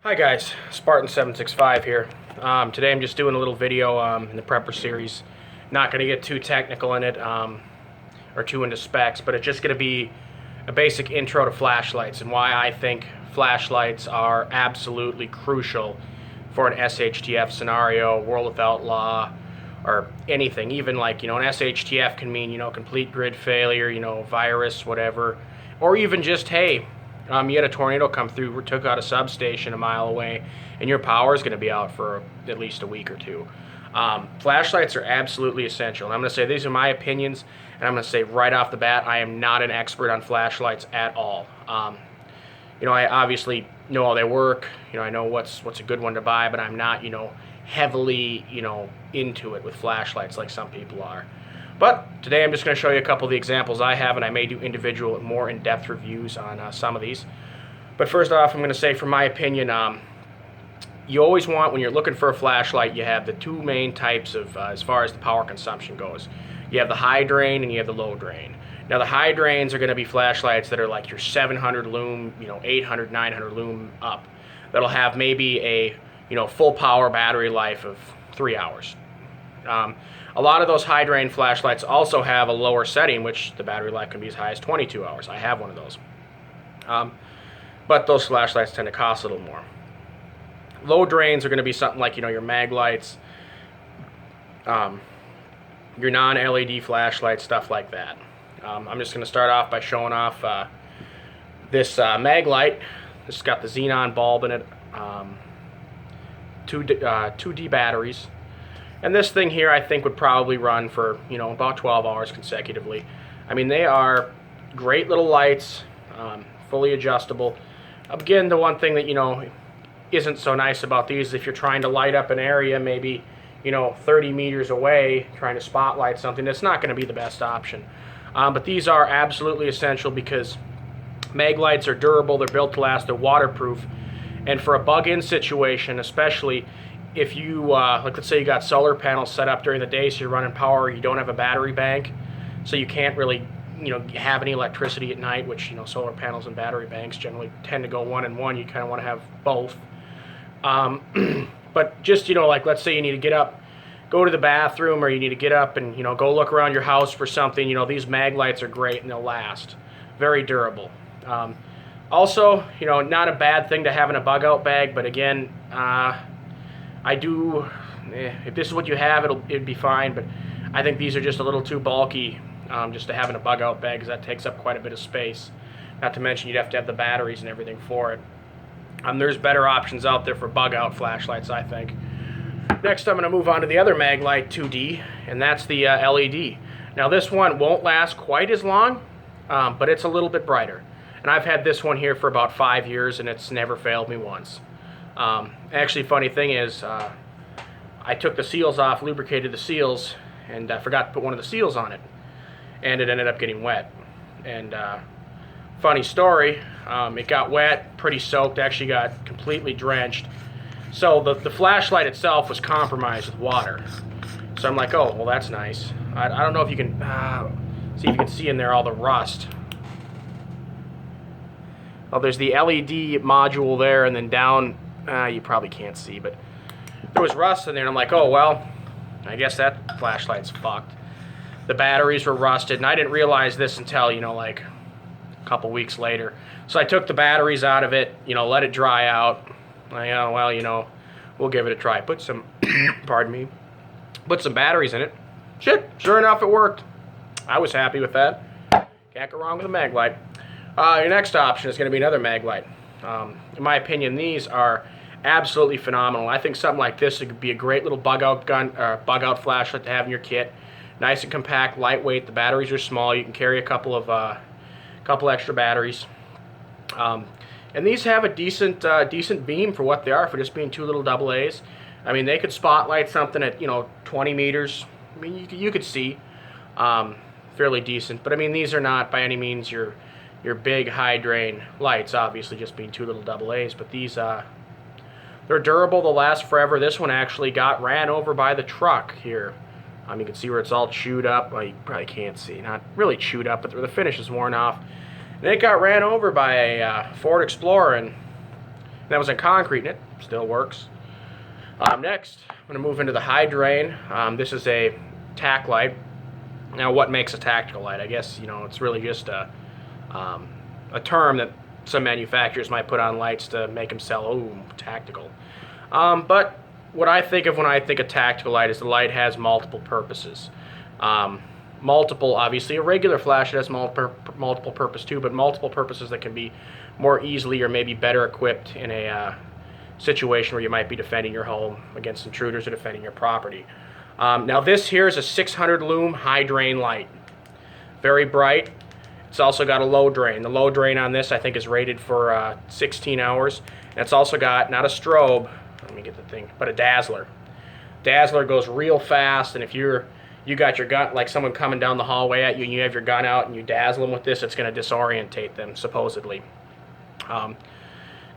Hi guys, Spartan765 here. Today I'm just doing a little video in the prepper series. Not going to get too technical in it or too into specs, but it's just going to be a basic intro to flashlights and why I think flashlights are absolutely crucial for an shtf scenario, World Without Law, or anything. Even like, an shtf can mean, complete grid failure, virus, whatever. Or even just, hey, you had a tornado come through, took out a substation a mile away, and your power is going to be out for at least a week or two. Flashlights are absolutely essential. And I'm going to say these are my opinions, and I'm going to say right off the bat, I am not an expert on flashlights at all. I obviously know how they work. I know what's a good one to buy, but I'm not, heavily, into it with flashlights like some people are. But today I'm just going to show you a couple of the examples I have, and I may do individual, more in-depth reviews on some of these. But first off, I'm going to say, from my opinion, you always want, when you're looking for a flashlight, you have the two main types of, as far as the power consumption goes. You have the high drain and you have the low drain. Now the high drains are going to be flashlights that are like your 700 lume, 800, 900 lume up. That'll have maybe a, full power battery life of 3 hours. A lot of those high drain flashlights also have a lower setting, which the battery life can be as high as 22 hours. I have one of those. But those flashlights tend to cost a little more. Low drains are going to be something like, your mag lights, your non-LED flashlights, stuff like that. I'm just going to start off by showing off this mag light. This has got the xenon bulb in it, two D batteries. And this thing here I think would probably run for, about 12 hours consecutively. I mean, they are great little lights, fully adjustable. Again, the one thing that, isn't so nice about these is if you're trying to light up an area maybe, 30 meters away, trying to spotlight something, it's not going to be the best option. But these are absolutely essential because mag lights are durable, they're built to last, they're waterproof. And for a bug-in situation, especially if you, like let's say you got solar panels set up during the day, so you're running power, you don't have a battery bank, so you can't really, have any electricity at night, which, solar panels and battery banks generally tend to go one and one. You kind of want to have both. But just, like let's say you need to get up, go to the bathroom, or you need to get up and, go look around your house for something, these mag lights are great and they'll last. Very durable. Also, not a bad thing to have in a bug out bag, but again, if this is what you have, it'd be fine, but I think these are just a little too bulky just to have in a bug out bag, because that takes up quite a bit of space. Not to mention you'd have to have the batteries and everything for it. There's better options out there for bug out flashlights, I think. Next, I'm going to move on to the other mag light 2D, and that's the LED. Now this one won't last quite as long, but it's a little bit brighter. And I've had this one here for about 5 years, and it's never failed me once. Actually, funny thing is, I took the seals off, lubricated the seals, and I forgot to put one of the seals on it, and it ended up getting wet. And funny story, it got wet, pretty soaked, actually got completely drenched. So the flashlight itself was compromised with water. So I'm like, oh, well, that's nice. I don't know if you can see if you can see in there all the rust. Oh, there's the LED module there, and then down, you probably can't see, but there was rust in there, and I'm like, oh, well, I guess that flashlight's fucked. The batteries were rusted, and I didn't realize this until, like a couple weeks later. So I took the batteries out of it, let it dry out. Well, we'll give it a try. Put some, pardon me, put some batteries in it. Shit, sure enough, it worked. I was happy with that. Can't go wrong with a mag light. Your next option is going to be another mag light. In my opinion, these are absolutely phenomenal. I think something like this could be a great little bug out flashlight to have in your kit. Nice and compact, lightweight. The batteries are small. You can carry a couple extra batteries. And these have a decent beam for what they are, for just being two little AA's. I mean, they could spotlight something at 20 meters. I mean, you could see fairly decent. But I mean, these are not by any means your big high drain lights, obviously just being two little AA's, but these they're durable, they'll last forever. This one actually got ran over by the truck here. You can see where it's all chewed up. Well, you probably can't see, not really chewed up, but the finish is worn off. And it got ran over by a Ford Explorer, and That was in concrete, and it still works. Next, I'm going to move into the high drain. This is a tack light. Now, what makes a tactical light? I guess, it's really just a term that some manufacturers might put on lights to make them sell, tactical. But what I think of when I think of tactical light is the light has multiple purposes. Multiple, obviously, a regular flashlight has multiple purpose too, but multiple purposes that can be more easily or maybe better equipped in a situation where you might be defending your home against intruders or defending your property. Now this here is a 600 lume high drain light. Very bright. It's also got a low drain. The low drain on this I think is rated for 16 hours. And it's also got, not a strobe, let me get the thing, but a dazzler. Dazzler goes real fast, and if you got your gun, like someone coming down the hallway at you and you have your gun out and you dazzle them with this, it's going to disorientate them, supposedly.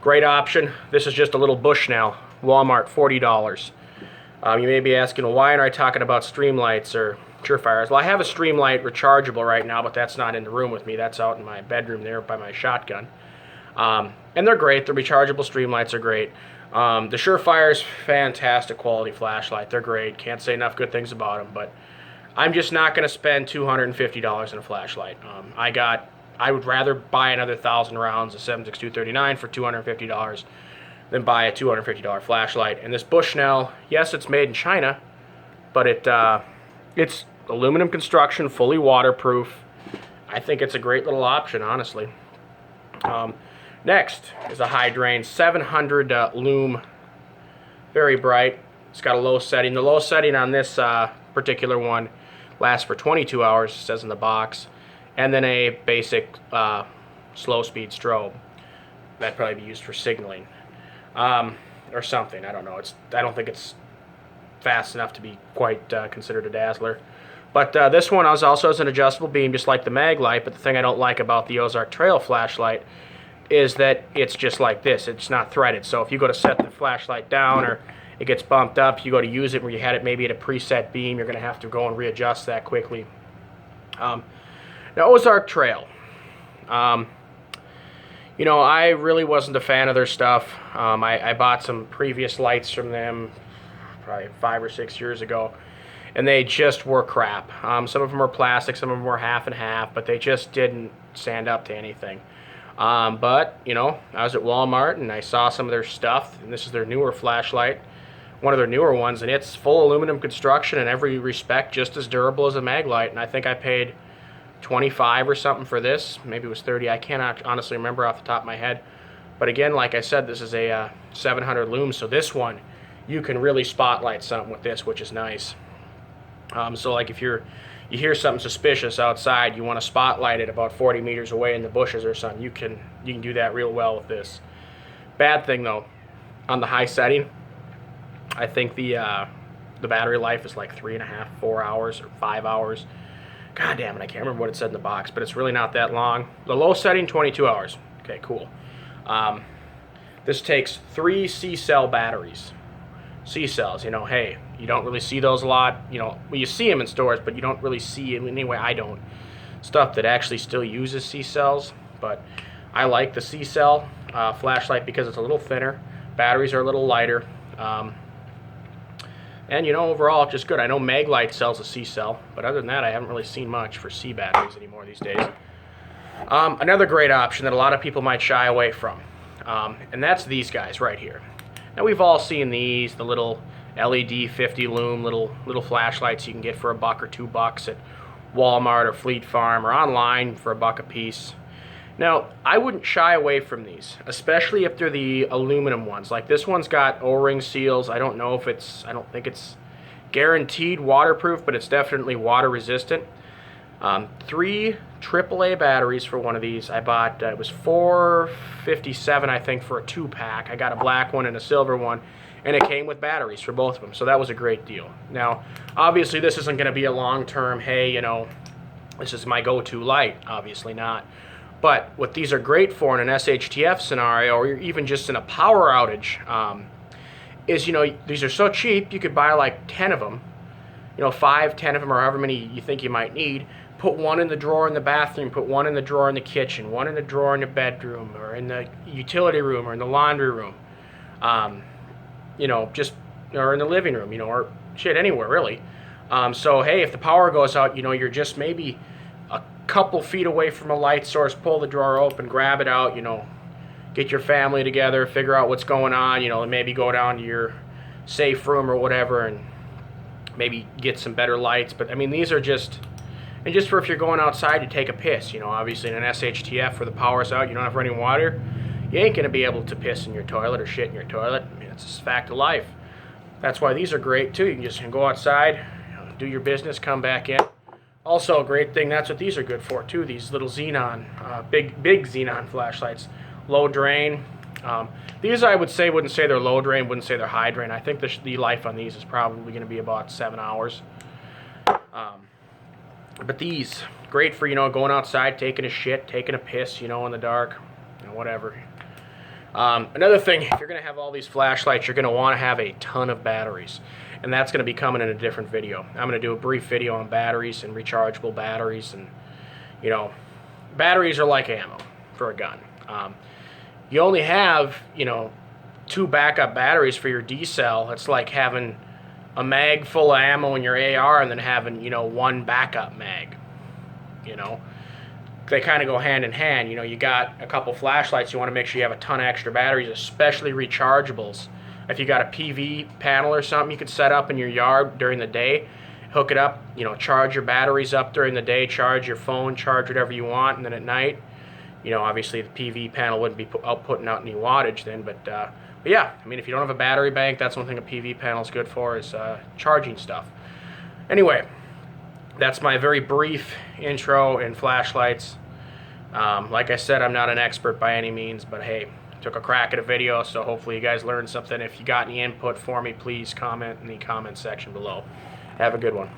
Great option. This is just a little Bushnell, Walmart, $40. You may be asking, why aren't I talking about Streamlights or Surefires? Well, I have a Streamlight rechargeable right now, but that's not in the room with me. That's out in my bedroom there by my shotgun. And they're great. The rechargeable Streamlights are great. The Surefire's fantastic quality flashlight. They're great. Can't say enough good things about them, but I'm just not going to spend $250 on a flashlight. I would rather buy another 1,000 rounds of 7.6239 for $250 than buy a $250 flashlight. And this Bushnell, yes, it's made in China, but it's aluminum construction, fully waterproof. I think it's a great little option, honestly. Next is a high drain, 700 lume, very bright. It's got a low setting. The low setting on this particular one lasts for 22 hours, it says in the box, and then a basic slow speed strobe. That'd probably be used for signaling or something. I don't know. I don't think it's fast enough to be quite considered a dazzler. But this one also has an adjustable beam, just like the mag light. But the thing I don't like about the Ozark Trail flashlight is that it's just like this. It's not threaded. So if you go to set the flashlight down or it gets bumped up, you go to use it where you had it maybe at a preset beam, you're going to have to go and readjust that quickly. Now, Ozark Trail. I really wasn't a fan of their stuff. I bought some previous lights from them probably 5 or 6 years ago, and they just were crap. Some of them were plastic, some of them were half and half, but they just didn't stand up to anything. But, I was at Walmart and I saw some of their stuff, and this is their newer flashlight, one of their newer ones, and it's full aluminum construction in every respect, just as durable as a mag light, and I think I paid $25 or something for this. Maybe it was $30. I can't honestly remember off the top of my head. But again, like I said, this is a 700 lume, so this one, you can really spotlight something with this, which is nice. So like if you hear something suspicious outside, you want to spotlight it about 40 meters away in the bushes or something, you can do that real well with this. Bad thing though, on the high setting, I think the battery life is like 3.5, 4 hours or 5 hours. God damn it, I can't remember what it said in the box, but it's really not that long. The low setting, 22 hours. Okay, cool. This takes 3 C-cell batteries. C-cells, hey, you don't really see those a lot. Well, you see them in stores, but you don't really see, anyway, I don't, stuff that actually still uses C-cells. But I like the C-cell flashlight because it's a little thinner. Batteries are a little lighter. And overall, just good. I know Maglite sells a C-cell, but other than that, I haven't really seen much for C batteries anymore these days. Another great option that a lot of people might shy away from, and that's these guys right here. Now, we've all seen these, the little LED 50 lume little flashlights you can get for $1 or $2 at Walmart or Fleet Farm or online for $1 a piece. Now, I wouldn't shy away from these, especially if they're the aluminum ones. Like this one's got O-ring seals. I don't think it's guaranteed waterproof, but it's definitely water resistant. 3 AAA batteries for one of these. I bought, it was $4.57, I think, for a 2-pack. I got a black one and a silver one, and it came with batteries for both of them, so that was a great deal. Now, obviously, this isn't going to be a long-term, hey, this is my go-to light. Obviously not. But what these are great for in an shtf scenario, or even just in a power outage, is, these are so cheap, you could buy like 10 of them, 5, 10 of them, or however many you think you might need. Put one in the drawer in the bathroom, put one in the drawer in the kitchen, one in the drawer in the bedroom, or in the utility room, or in the laundry room. You know, just, or in the living room, you know, or shit, anywhere really. So hey, if the power goes out, you know, you're just maybe a couple feet away from a light source, pull the drawer open, grab it out, you know, get your family together, figure out what's going on, you know, and maybe go down to your safe room or whatever and maybe get some better lights. But I mean, these are just, and just for if you're going outside to take a piss, you know, obviously in an shtf where the power's out, you don't have running water, you ain't going to be able to piss in your toilet or shit in your toilet. I mean, it's just a fact of life. That's why these are great too. You can just go outside, do your business, come back in. Also a great thing, that's what these are good for too, these little xenon, big xenon flashlights. Low drain. These I would say, wouldn't say they're low drain, wouldn't say they're high drain. I think the life on these is probably going to be about 7 hours. But these, great for, you know, going outside, taking a shit, taking a piss, you know, in the dark, you know, whatever. Another thing, if you're going to have all these flashlights, you're going to want to have a ton of batteries. And that's going to be coming in a different video. I'm going to do a brief video on batteries and rechargeable batteries. And, you know, batteries are like ammo for a gun. You only have, you know, 2 backup batteries for your D-cell. It's like having a mag full of ammo in your AR and then having, you know, 1 backup mag. You know, they kind of go hand in hand. You know, you got a couple flashlights, you want to make sure you have a ton of extra batteries, especially rechargeables. If you got a PV panel or something you could set up in your yard during the day, hook it up, you know, charge your batteries up during the day, charge your phone, charge whatever you want, and then at night, you know, obviously the PV panel wouldn't be putting out any wattage then, but yeah, I mean, if you don't have a battery bank, that's one thing a PV panel is good for, is charging stuff. Anyway, that's my very brief intro in flashlights. Like I said, I'm not an expert by any means, but hey, took a crack at a video, so hopefully you guys learned something. If you got any input for me, please comment in the comment section below. Have a good one.